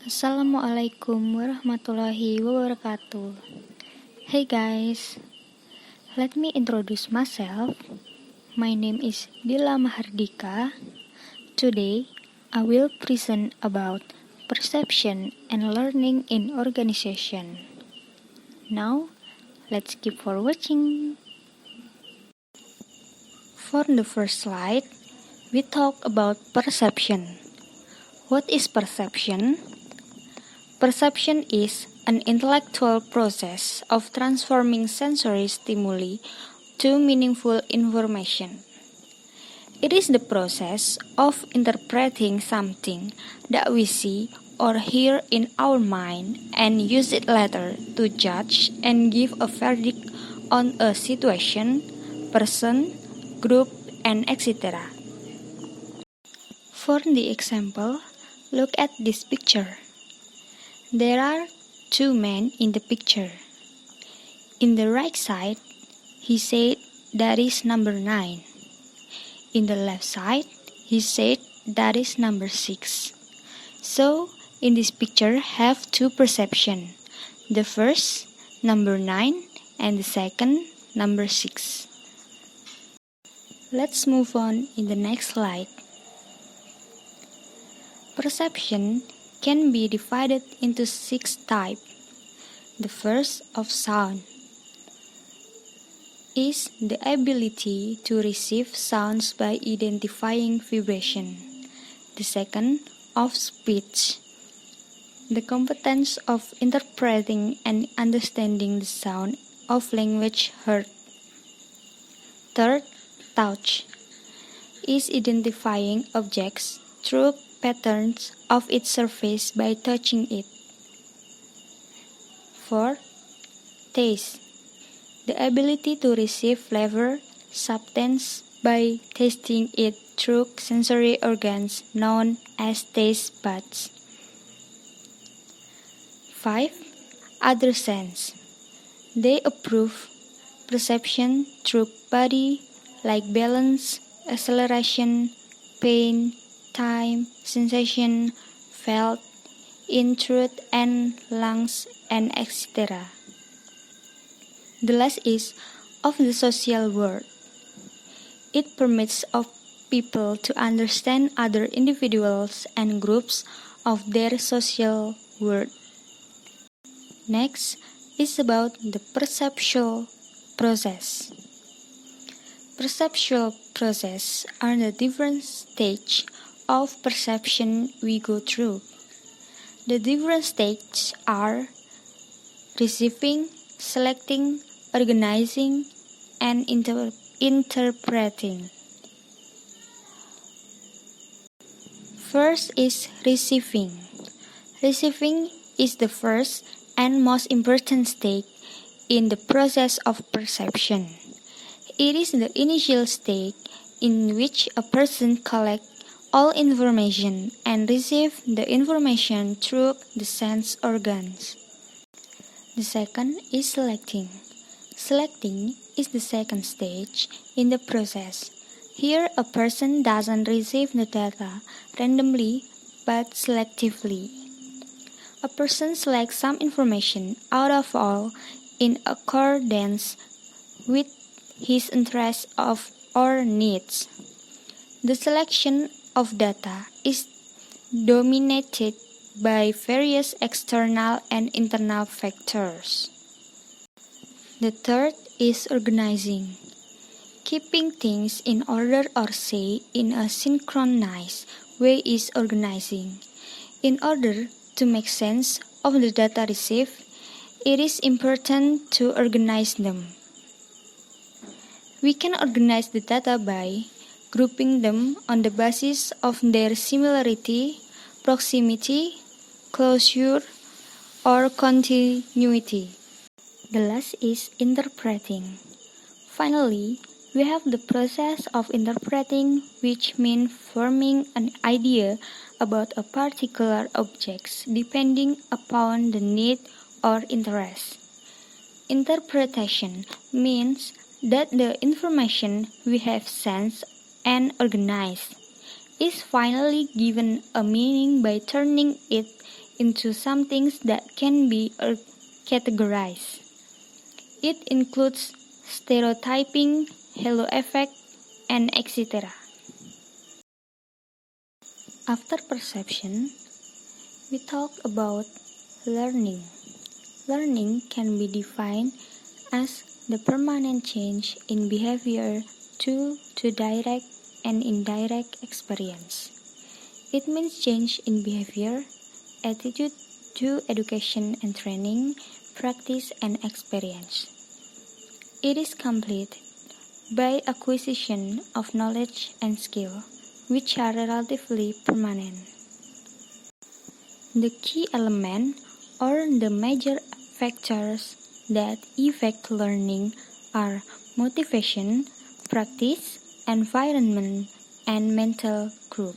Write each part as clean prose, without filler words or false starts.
Assalamualaikum warahmatullahi wabarakatuh. Hey guys, let me introduce myself. My name is Dila Mahardika. Today, I will present about perception and learning in organization. Now, let's keep for watching. For the first slide, we talk about perception. What is perception? Perception is an intellectual process of transforming sensory stimuli to meaningful information. It is the process of interpreting something that we see or hear in our mind and use it later to judge and give a verdict on a situation, person, group, and etc. For the example, look at this picture. There are two men in the picture. In the right side, he said that is number 9. In the left side, he said that is number 6. So, in this picture have two perceptions. The first, number 9, and the second, number 6. Let's move on in the next slide. Perception can be divided into 6 types. The first, of sound, is the ability to receive sounds by identifying vibration. The second, of speech, the competence of interpreting and understanding the sound of language heard. Third, touch, is identifying objects through patterns of its surface by touching it. Fourth, taste, the ability to receive flavor, substance by tasting it through sensory organs known as taste buds. 5. Other sense, they approve perception through body like balance, acceleration, pain, time, sensation, felt, in truth, and lungs, and etc. The last is of the social world. It permits of people to understand other individuals and groups of their social world. Next is about the perceptual process. Perceptual process are the different stages of perception we go through. The different stages are receiving, selecting, organizing, and interpreting. First is receiving. Receiving is the first and most important stage in the process of perception. It is the initial stage in which a person collects all information and receive the information through the sense organs. The second is selecting. Selecting is the second stage in the process. Here a person doesn't receive the data randomly but selectively. A person selects some information out of all in accordance with his interests or needs. The selection of data is dominated by various external and internal factors. The third is organizing. Keeping things in order or say in a synchronized way is organizing. In order to make sense of the data received, it is important to organize them. We can organize the data by grouping them on the basis of their similarity, proximity, closure, or continuity. The last is interpreting. Finally, we have the process of interpreting, which means forming an idea about a particular object depending upon the need or interest. Interpretation means that the information we have sensed and organized is finally given a meaning by turning it into some things that can be categorized. It includes stereotyping, halo effect, and etc. After perception, we talk about learning. Learning can be defined as the permanent change in behavior due to direct and indirect experience. It means change in behavior, attitude to education and training, practice and experience. It is complete by acquisition of knowledge and skill, which are relatively permanent. The key element or the major factors that affect learning are motivation, practice, environment, and mental group.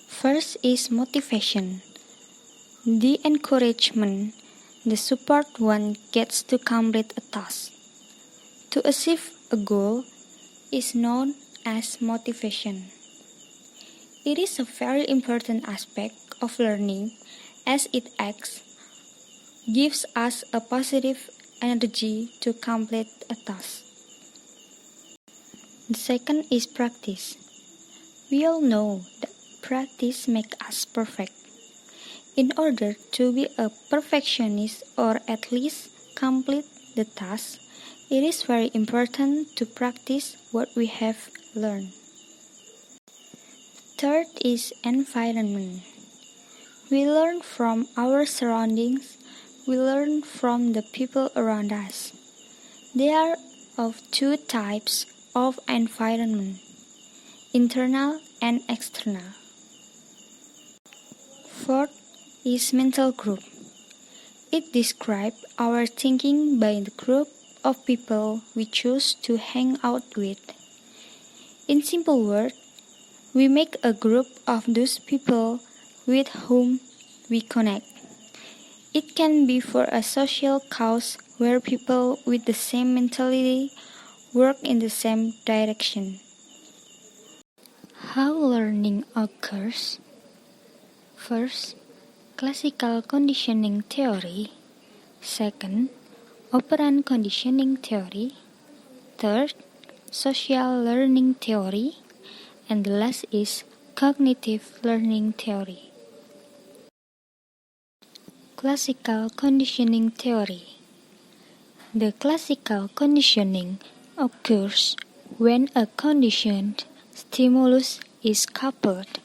First is motivation. The encouragement, the support one gets to complete a task. To achieve a goal is known as motivation. It is a very important aspect of learning as it gives us a positive energy to complete a task. The second is practice. We all know that practice makes us perfect. In order to be a perfectionist or at least complete the task, it is very important to practice what we have learned. Third is environment. We learn from our surroundings. We learn from the people around us. There are of two types of environment, internal and external. Fourth is mental group. It describes our thinking by the group of people we choose to hang out with. In simple words, we make a group of those people with whom we connect. It can be for a social cause where people with the same mentality work in the same direction. How learning occurs? First, classical conditioning theory. Second, operant conditioning theory. Third, social learning theory. And the last is cognitive learning theory. Classical conditioning theory. The classical conditioning occurs when a conditioned stimulus is coupled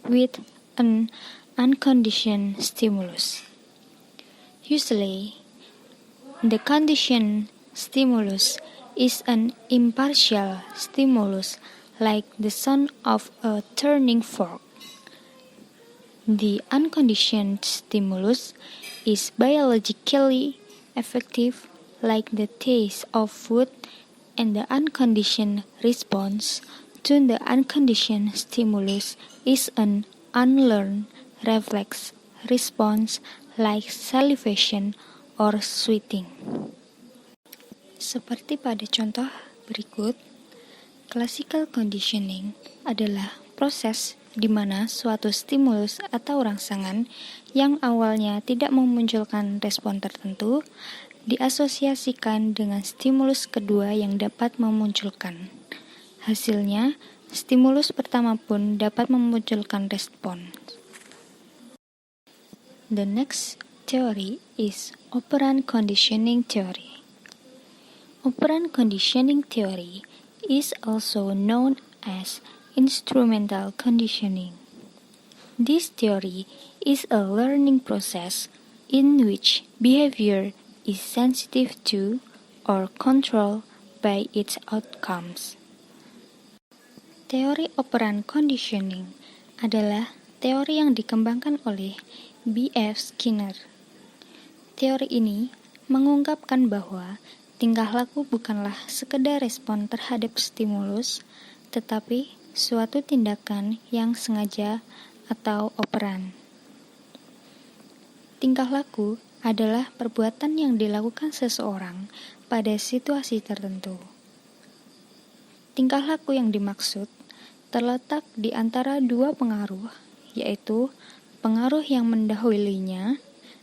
with an unconditioned stimulus. Usually, the conditioned stimulus is an impartial stimulus like the sound of a turning fork. The unconditioned stimulus is biologically effective like the taste of food, and the unconditioned response to the unconditioned stimulus is an unlearned reflex response like salivation or sweating. Seperti pada contoh berikut, classical conditioning adalah proses di mana suatu stimulus atau rangsangan yang awalnya tidak memunculkan respon tertentu diasosiasikan dengan stimulus kedua yang dapat memunculkan. Hasilnya, stimulus pertama pun dapat memunculkan respon. The next theory is operant conditioning theory. Operant conditioning theory is also known as instrumental conditioning. This theory is a learning process in which behavior is sensitive to or controlled by its outcomes. Teori operant conditioning adalah teori yang dikembangkan oleh B.F. Skinner. Teori ini mengungkapkan bahwa tingkah laku bukanlah sekedar respon terhadap stimulus, tetapi suatu tindakan yang sengaja atau operan. Tingkah laku adalah perbuatan yang dilakukan seseorang pada situasi tertentu. Tingkah laku yang dimaksud terletak di antara dua pengaruh, yaitu pengaruh yang mendahulunya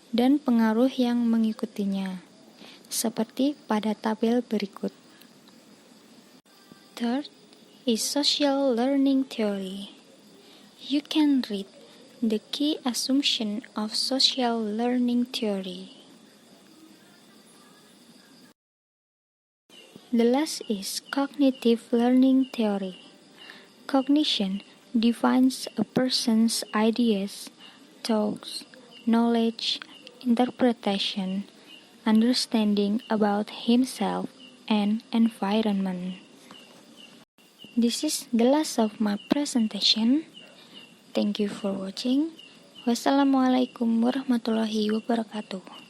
dan pengaruh yang mengikutinya, seperti pada tabel berikut. Third is social learning theory. You can read the key assumption of social learning theory. The last is cognitive learning theory. Cognition defines a person's ideas, thoughts, knowledge, interpretation, understanding about himself and environment. This is the last of my presentation. Thank you for watching. Wassalamualaikum warahmatullahi wabarakatuh.